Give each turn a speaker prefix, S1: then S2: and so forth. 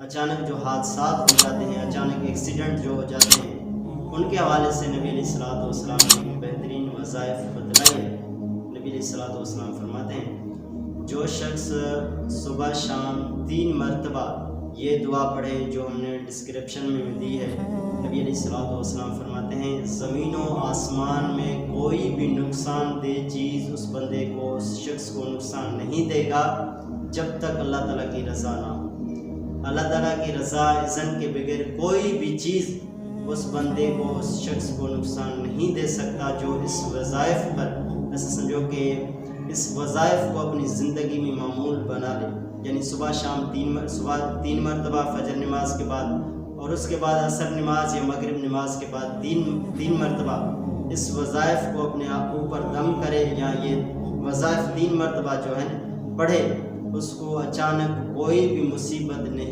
S1: اچانک جو حادثات ہو جاتے ہیں، اچانک ایکسیڈنٹ جو ہو جاتے ہیں، ان کے حوالے سے نبی علیہ الصلوۃ والسلام نے ایک بہترین وظائف بتلائی ہے۔ نبی علیہ الصلوۃ والسلام فرماتے ہیں جو شخص صبح شام 3 مرتبہ یہ دعا پڑھے جو ہم نے ڈسکرپشن میں دی ہے، نبی علیہ الصلوۃ والسلام فرماتے ہیں زمین و آسمان میں کوئی بھی نقصان دہ چیز اس بندے کو، اس شخص کو نقصان نہیں دے گا جب تک اللہ تعالیٰ کی رضا نہ ہو۔ اللہ تعالیٰ کی رضا اذن کے بغیر کوئی بھی چیز اس بندے کو، اس شخص کو نقصان نہیں دے سکتا جو اس وظائف پر ایسا سمجھو کہ اس وظائف کو اپنی زندگی میں معمول بنا لے، یعنی صبح شام 3 مرتبہ فجر نماز کے بعد، اور اس کے بعد عصر نماز یا مغرب نماز کے بعد 3 مرتبہ اس وظائف کو اپنے آپ اوپر دم کرے، یا یہ وظائف 3 مرتبہ جو ہے پڑھے، اس کو اچانک کوئی بھی مصیبت نہیں